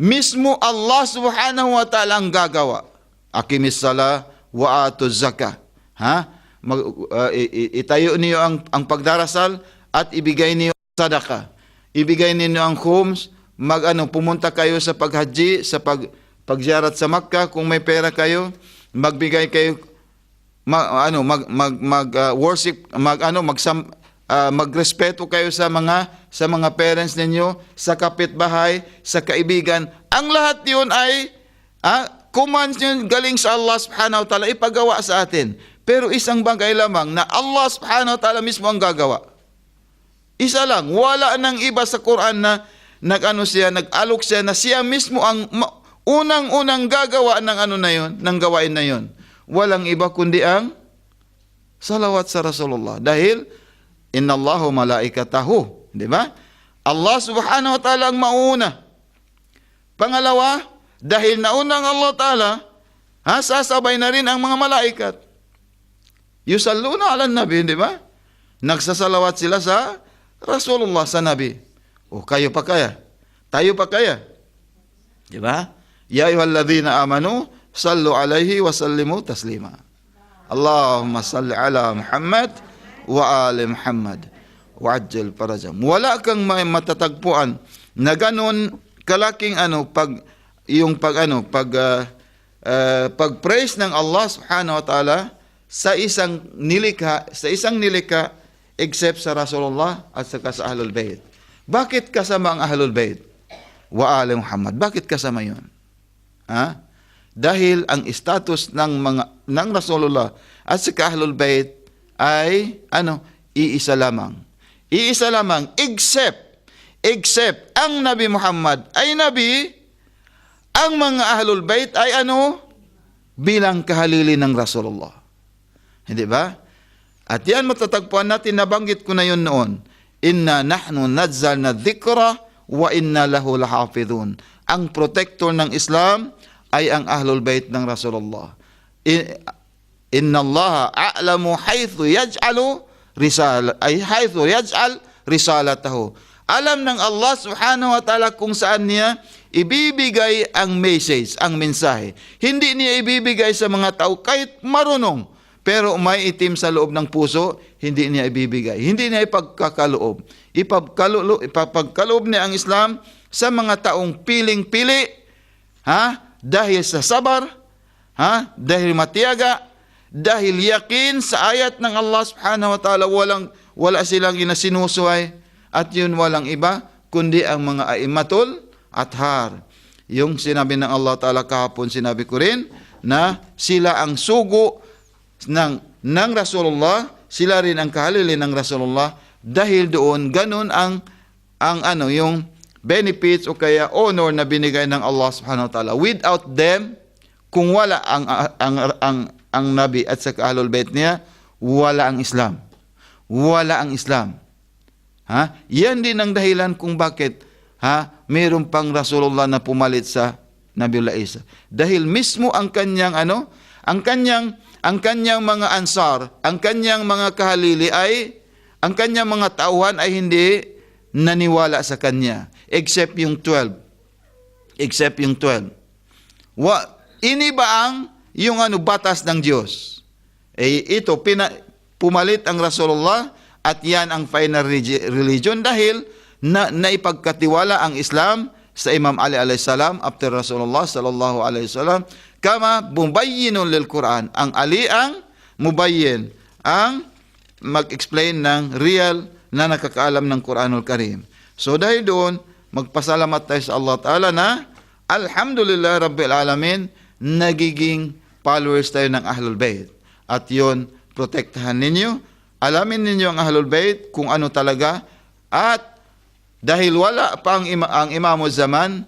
mismo Allah Subhanahu wa Ta'ala ang gagawa. Aqimis sala wa atuz zakah. Ha? Itayo niyo ang pagdarasal at ibigay niyo sadaka. Ibigay niyo ang khums, pumunta kayo sa paghaji, sa pagziyarat sa Makkah kung may pera kayo, magbigay kayo worship, magrespeto kayo sa mga parents ninyo, sa kapitbahay, sa kaibigan. Ang lahat 'yun ay commands yun galing sa Allah Subhanahu wa Ta'ala ipagawa sa atin. Pero isang bagay lamang na Allah Subhanahu wa Ta'ala mismo ang gagawa. Isa lang, wala nang iba sa Quran na nag-alok siya na siya mismo ang unang-unang gagawa ng gawain na yon. Walang iba kundi ang salawat sa Rasulullah. Dahil innallahu malaikatahu, di ba? Allah Subhanahu wa Ta'ala ang mauna. Pangalawa, dahil naunang Allah Ta'ala, sasabay na rin ang mga malaikat. Yusalluna ala nabi, di ba? Nagsasalawat sila sa Rasulullah, sa Nabi. Kayo pa kaya? Tayo pa kaya? Di ba? Ya ayyuhalladzina amanu, sallu alaihi wa sallimu taslima. Allahumma salli ala Muhammad wa ali Muhammad wa ajjal farajam. Wala kang matatagpuan na ganun kalaking pag-praise ng Allah Subhanahu wa Ta'ala sa isang nilikha except sa Rasulullah at sa Ahlul Bait. Bakit kasama ang Ahlul Bait? Wa ali Muhammad. Bakit kasama 'yon? Dahil ang status ng Rasulullah at sa Ahlul Bait ay iisa lamang. Iisa lamang except ang Nabi Muhammad ay nabi, ang mga Ahlul Bait ay bilang kahalili ng Rasulullah. Hindi ba? At yan matatagpuan natin, nabanggit ko na yun noon. Inna nahnu nazzalna dhikra wa inna lahu lahafidhun. Ang protector ng Islam ay ang Ahlul Bait ng Rasulullah. Inna Allah a'lamu haythu yaj'al risalatahu. Alam ng Allah Subhanahu wa Ta'ala kung saan niya ibibigay ang message, ang mensahe. Hindi niya ibibigay sa mga tao kahit marunong, pero may itim sa loob ng puso, hindi niya ibibigay. Hindi niya ipagkakaloob. Ipagkaloob niya ang Islam sa mga taong piling-pili, dahil sa sabar, dahil matiyaga, dahil yakin sa ayat ng Allah subhanahu wa ta'ala, wala silang inasinusuhay, at yun walang iba kundi ang mga aimatul athar. Yung sinabi ng Allah ta'ala kahapon, sinabi ko rin na sila ang sugo ng Rasulullah, sila rin ang kahalili ng Rasulullah, dahil doon ganun ang yung benefits o kaya honor na binigay ng Allah subhanahu wa ta'ala. Without them, kung wala ang Nabi at sa Ahlul Bayt niya, wala ang Islam. Wala ang Islam. Yan din ang dahilan kung bakit mayroon pang Rasulullah na pumalit sa Nabiullah Isa. Dahil mismo ang kanyang ang kanyang mga ansar, ang kanyang mga kahalili ang kanyang mga tauhan ay hindi naniwala sa kanya, except yung 12. Except yung 12. Iniba yung batas ng Diyos. Ito pumalit ang Rasulullah, at yan ang final religion dahil naipagkatiwala ang Islam sa Imam Ali alayhi salam after Rasulullah sallallahu alaihi wasallam, kama mubayyinun lil Quran. Ang Ali ang mubayyin, ang mag-explain ng real na nakakaalam ng Quranul Karim. So dahil doon, magpasalamat tayo sa Allah Ta'ala na alhamdulillah Rabbil Alamin, nagiging followers tayo ng Ahlul Bayt. At yun, protektahan ninyo, alamin ninyo ang Ahlul Bayt kung ano talaga, at dahil wala pa ang Imamul Zaman,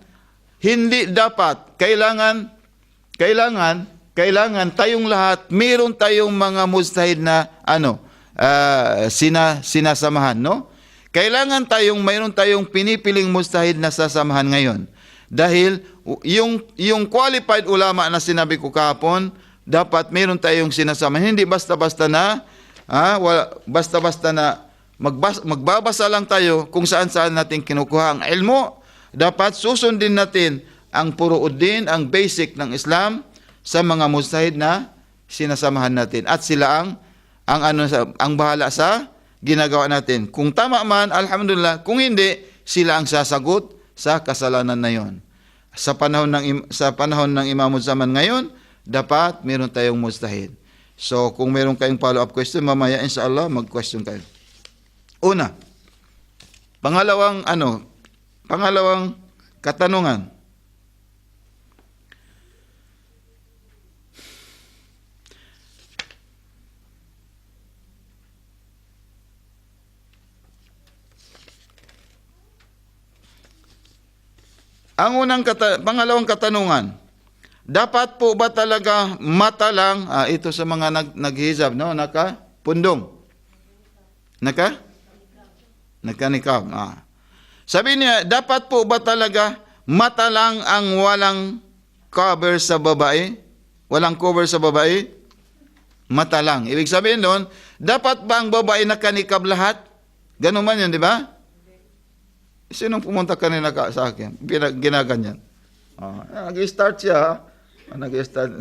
hindi dapat, kailangan tayong lahat, meron tayong mga mujtahid na sinasamahan, no? Kailangan mayroon tayong pinipiling mujtahid na sasamahan ngayon. Dahil yung qualified ulama na sinabi ko kahapon, dapat meron tayong sinasamahan. Hindi basta-basta na magbabasa lang tayo kung saan-saan natin kinukuha ang ilmo. Dapat susundin natin ang Furu'uddin, ang basic ng Islam sa mga mujtahid na sinasamahan natin. At sila ang bahala sa ginagawa natin. Kung tama man, alhamdulillah. Kung hindi, sila ang sasagot sa kasalanan na yon. Sa panahon ng Imamul Zaman ngayon, dapat meron tayong mujtahid. So, kung meron kayong follow-up question, mamaya inshallah mag-question kayo. Una, pangalawang katanungan. Pangalawang katanungan, dapat po ba talaga mata lang, ito sa mga naghihijab, no? Nakapundong. Nakanikab. Sabi niya, dapat po ba talaga mata lang ang walang cover sa babae? Walang cover sa babae? Mata lang. Ibig sabihin doon, dapat ba ang babae nakanikab lahat? Ganun man yun, di ba? Sinong pumunta kanina sa akin? Ginaganyan. Nag-start siya. Nag-start.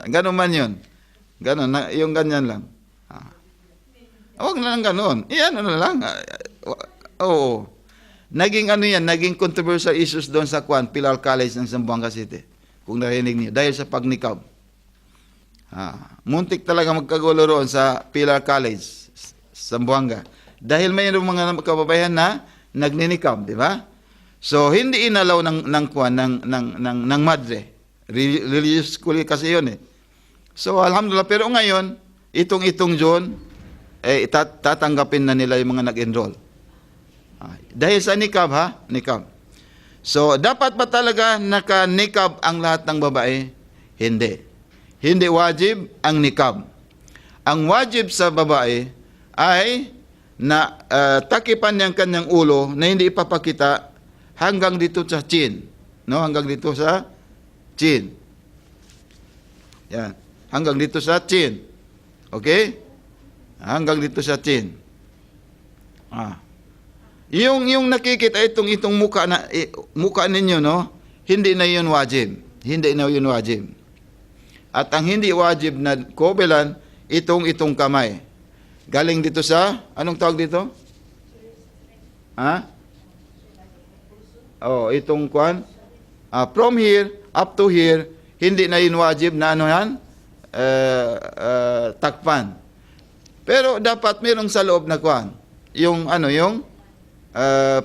Ganun man yun. Ganun, yung ganyan lang. Huwag na lang ganun. Iyan, lang. Oo. Naging controversial issues doon sa Pilar College ng Zamboanga City. Kung narinig niyo. Dahil sa pagnikab. Muntik talaga magkagulo roon sa Pilar College, Zamboanga. Dahil mayroong mga kababayan na nagninikab, di ba? So hindi inalaw ng madre. Religious school kasi 'yon . So alhamdulillah, pero ngayon itong June tatanggapin na nila yung mga nag-enroll. Dahil sa nikab, nikab. So dapat ba talaga naka-nikab ang lahat ng babae? Hindi. Hindi wajib ang nikab. Ang wajib sa babae ay na takipan niyang kanyang ulo na hindi ipapakita hanggang dito sa chin. No? Hanggang dito sa chin. Yan. Hanggang dito sa chin. Okay? Hanggang dito sa chin. Yung nakikita itong mukha ninyo, no? Hindi na yun wajib. Hindi na yun wajib. At ang hindi wajib na kobelan, itong kamay. Galing dito sa, anong tawag dito? Itong kwan. From here up to here, hindi na yun wajib na ano yan? takpan. Pero dapat mayroong sa loob na kuan. Yung ano, yung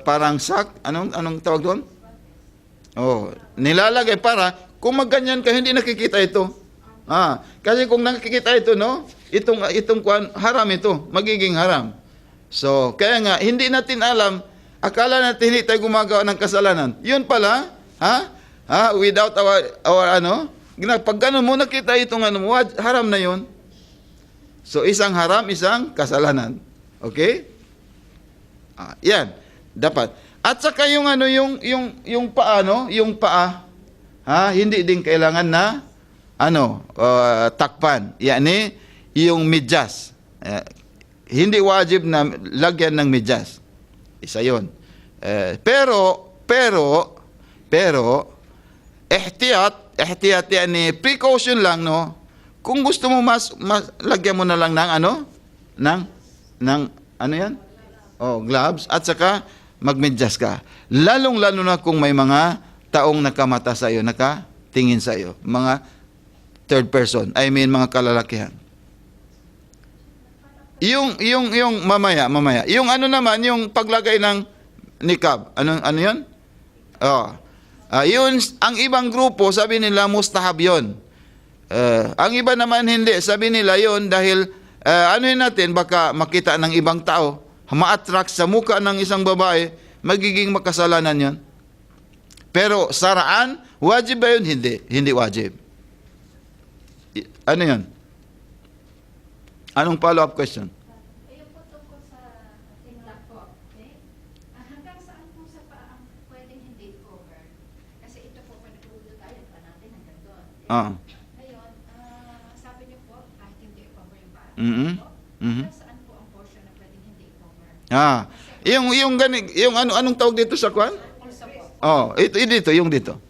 parang sak, anong tawag doon? Oh, nilalagay para kung magganyan ka hindi nakikita ito. Kasi kung nakikita ito, no, itong kuan haram ito, magiging haram. So, kaya nga hindi natin alam, akala natin hindi tayo gumagawa ng kasalanan. Yun pala, without our pag ganun mo nakita itong haram na yun. So, isang haram, isang kasalanan. Okay? Yan, dapat. At saka yung paa, hindi din kailangan na takpan. Yani yung medyas. Hindi wajib na lagyan ng medyas. Isa 'yon. Pero ihtiyat yani precaution lang, no. Kung gusto mo lagyan mo na lang ng gloves at saka magmedyas ka. Lalong-lalo na kung may mga taong nakamata sa iyo, nakatingin sa iyo, mga third person, mga kalalakihan. Yung mamaya. Yung naman, yung paglagay ng niqab. Ano 'yon? Yun, ang ibang grupo, sabi nila mustahab 'yon. Ang iba naman hindi, sabi nila 'yon dahil natin, baka makita ng ibang tao, ma-attract sa muka ng isang babae, magiging makasalanan 'yon. Pero saraan, wajib ba 'yun? Hindi wajib. Ano 'yon? Anong follow-up question? Ayun po tungkol sa tingla po. Okay? Hanggang saan po sa paa ang pwedeng hindi cover? Kasi ito po, pag nagpupunto tayo, pa natin hanggang doon. Ngayon, sabi niyo po, kahit hindi cover yung paa. Hanggang saan po ang portion na pwedeng hindi cover? Anong tawag dito sa kwan? Also po. Dito, yung dito.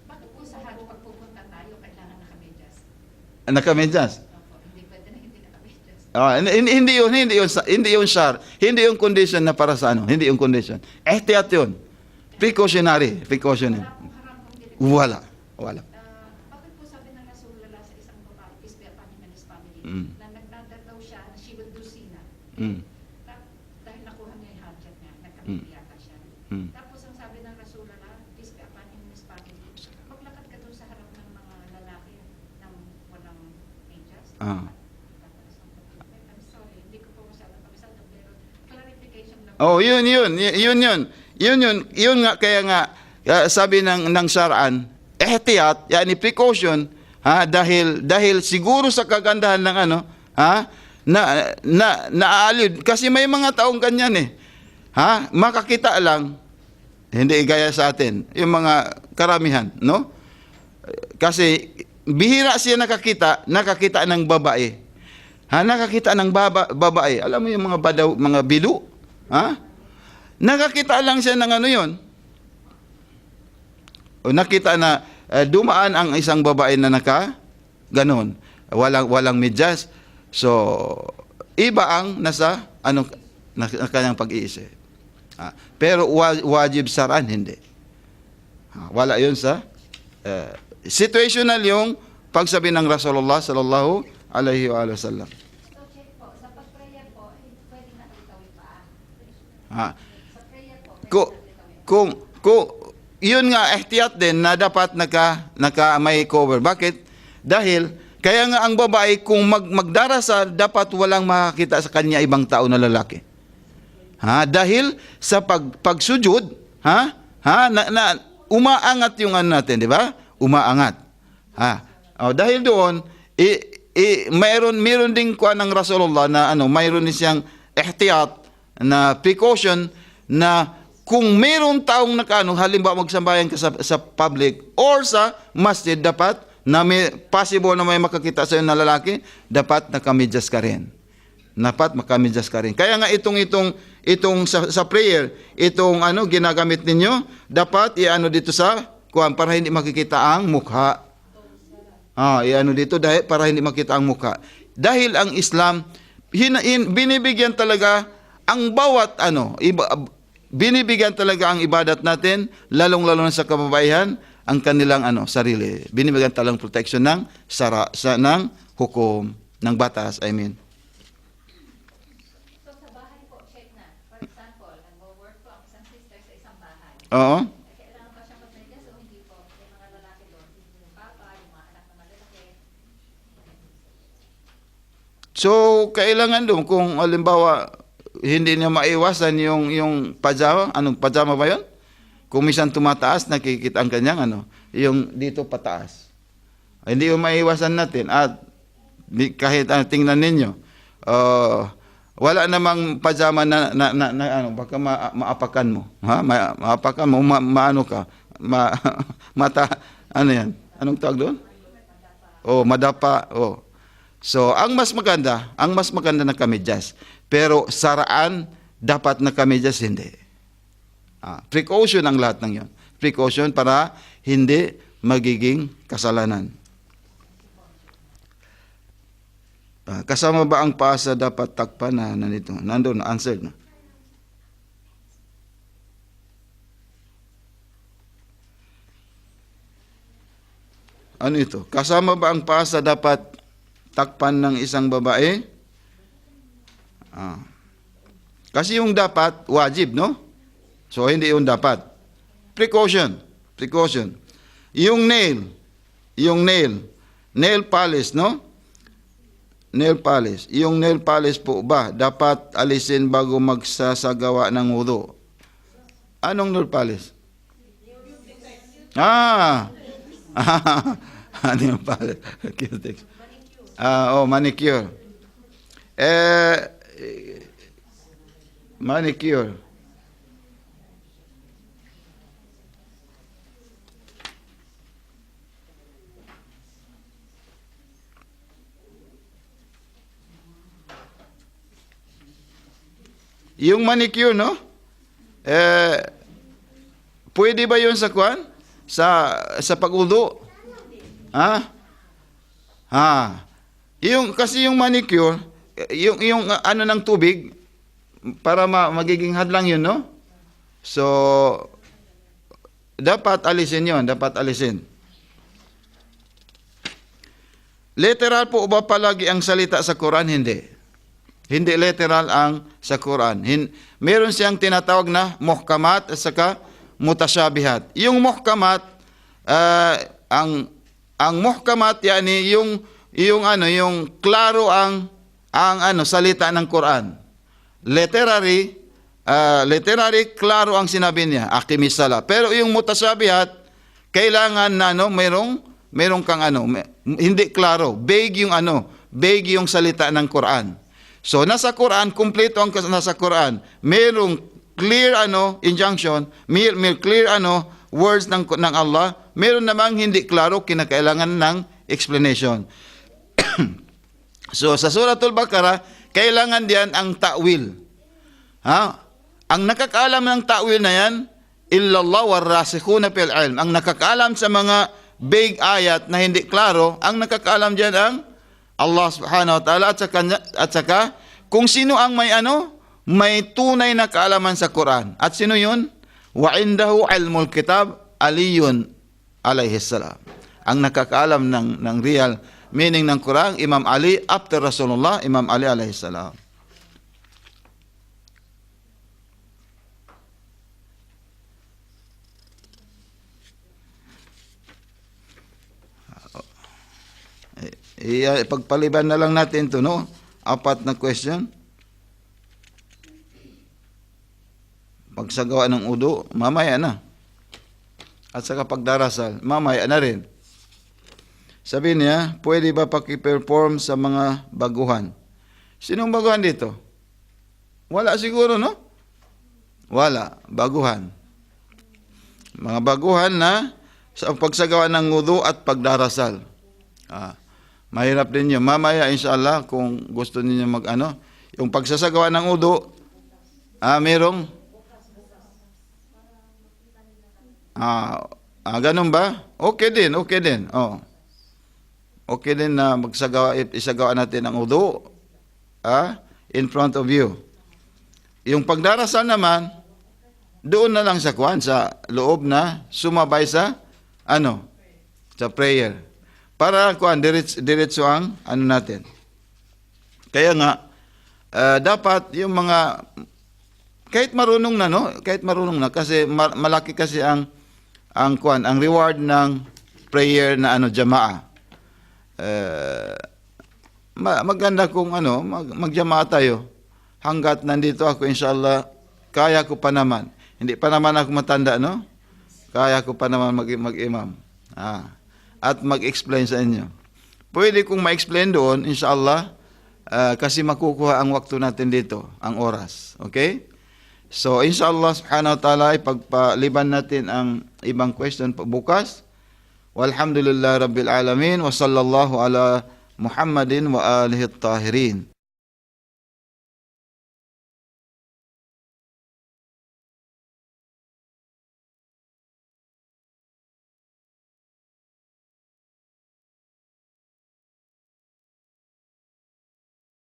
Bakit po sa hajj pag pupunta tayo, kailangan nakamedyas? Nakamedyas. Hindi pwede na hindi nakamedyas. Hindi yun shar. Hindi yung condition na para sa hindi yung condition. Ihtiyat yun. Precautionary. Haram kung hindi. Wala. Bakit po sabi ng Rasulullah sa isang babae, peace be upon him and his family, na nagdadal daw siya, na she will do zina. Dahil nakuha niya yung hajjat niya, nagkamiliyata siya. Tapos ang sabi ng Rasulullah, peace be upon him and his family, maglakad ka doon sa harap ng mga lalaki ng walang medyas. I'm sorry, hindi ko po masyadong kabisado, pero clarification lang. Yun nga, kaya nga, sabi ng Shar'an, ihtiyat, yani precaution, dahil siguro sa kagandahan ng naaalid. Kasi may mga taong ganyan makakita lang, hindi gaya sa atin, yung mga karamihan, no? Kasi bihira siya nakakita ng babae. Nakakita ng babae. Alam mo yung mga bilu? Nakakita lang siya ng yon. O nakita na dumaan ang isang babae na ganon. Walang medyas. So, iba ang nasa kanyang pag-iisip. Pero wajib saran, hindi. Wala yun sa situational yung pagsabi ng Rasulullah sallallahu alaihi wa sallam. So check po, sa pag-prayer po, pwede nakalitaw yung paa. Sa prayer po, pwede nakalitaw yung paa. Kung yun nga ihtiyat din na dapat naka may cover. Bakit? Dahil kaya nga ang babae kung magdarasal dapat walang makakita sa kanya ibang tao na lalaki. Dahil sa pagsujud, umaangat yung natin, di ba? Umaangat. Dahil doon mayroon ding kuan ng Rasulullah na mayroon din siyang ihtiyat na precaution na kung mayroon taong halimbawa magsambayan ka sa public or sa masjid, dapat na may possible na may makakita sa iyo na lalaki, dapat nakamedyas ka rin. Dapat makamedjas ka rin. Kaya nga itong sa prayer, itong ginagamit ninyo, dapat dito sa kuan para hindi makikita ang mukha. Dito dahil para hindi makita ang mukha. Dahil ang Islam binibigyan talaga ang bawat binibigyan talaga ang ibadat natin, lalong-lalo na sa kababaihan, ang kanilang sarili. Binibigyan talang protection ng ng hukom, ng batas, I mean. So sa bahay po, check na. For example, nag-work po ang isang sister sa isang bahay. Oo. Kailangan pa siyang magmedyas o hindi po? Yung mga lalaki doon, yung papa, yung mga anak na malalaki. So, kailangan doon kung halimbawa hindi niya maiwasan yung pajama, anong pajama ba 'yon? Kung minsan tumataas, nakikita ang kanyang yung dito pataas. Hindi yung maiwasan natin at kahit tingnan ninyo, wala namang pajama na baka maapakan mo. Ha? Maapakan mo, maano ka, mata, yan? Anong tawag doon? Madapa. So, ang mas maganda na kamedyas. Pero saraan, dapat na kamedyas, hindi. Precaution ang lahat ng yon. Precaution para hindi magiging kasalanan. Kasama ba ang paa sa dapat takpan na nandito? Nandun, answered na. Ano ito? Kasama ba ang paa sa dapat takpan ng isang babae? Kasi yung dapat, wajib, no? So, hindi yung dapat. Precaution. Yung nail polish, no? Nail polish. Yung nail polish po ba, dapat alisin bago magsasagawa ng wudu? Anong nail polish? Ano yung polish? Manicure. Manicure. Yung manicure, no? Pwede ba yun sa kwan? Sa pag-udo? Kasi yung manicure, yung ng tubig, para magiging hadlang yun, no? So, dapat alisin yun, Literal po ba palagi ang salita sa Quran? Hindi literal ang sa Quran. Meron siyang tinatawag na muhkamat at saka mutasyabihat. Yung muhkamat, ang muhkamat yani yung klaro ang salita ng Quran. Literary klaro ang sinabi niya, aqimis sala. Pero yung mutasyabihat, kailangan na merong kang hindi klaro, vague yung salita ng Quran. So nasa Quran, kumpleto ang nasa Quran. Merong clear injunction, may clear words ng Allah. Meron namang hindi klaro, kinakailangan ng explanation. So sa Suratul Baqarah, kailangan diyan ang ta'wil. Ang nakakaalam ng ta'wil na yan, illallah warrasikhuna fil ilm. Ang nakakaalam sa mga vague ayat na hindi klaro, ang nakakaalam diyan ang Allah subhanahu wa ta'ala at saka kung sino ang may tunay na kaalaman sa Quran. At sino yun? Wa indahu ilmul kitab Aliyun alayhi salam. Ang nakakaalam ng real meaning ng Quran, Imam Ali, after Rasulullah, Imam Ali alayhi salam. Pagpaliban na lang natin ito, no? 4 na question. Pagsagawa ng udo, mamaya na. At saka pagdarasal, mamaya na rin. Sabi niya, pwede ba paki-perform sa mga baguhan? Sinong baguhan dito? Wala siguro, no? Wala, baguhan. Mga baguhan na sa pagsagawa ng udo at pagdarasal. Mahirap din yun. Mamaya, inshallah, kung gusto niyo yung pagsasagawa ng udo, merong, ganun ba? Okay din. Okay din na isagawa natin ang udo, in front of you. Yung pagdarasal naman, doon na lang sa loob na sumabay sa Ano? Sa prayer. Para kuan diretso ang ano natin. Kaya nga dapat yung mga kahit marunong na no, kahit marunong na kasi malaki kasi ang kuan, ang reward ng prayer na ano jamaa. Maganda kung ano, magjamaa tayo. Hanggat nandito ako, inshallah, kaya ko pa naman. Hindi pa naman ako matanda, no? Kaya ko pa naman mag-imam. At mag-explain sa inyo. Pwede kong ma-explain doon, inshallah, kasi makukuha ang waktu natin dito, ang oras. Okay? So, inshallah, subhanahu wa ta'ala, ipagpaliban natin ang ibang question bukas. Walhamdulillah Rabbil Alamin, wa sallallahu ala Muhammadin wa alihi at-tahirin.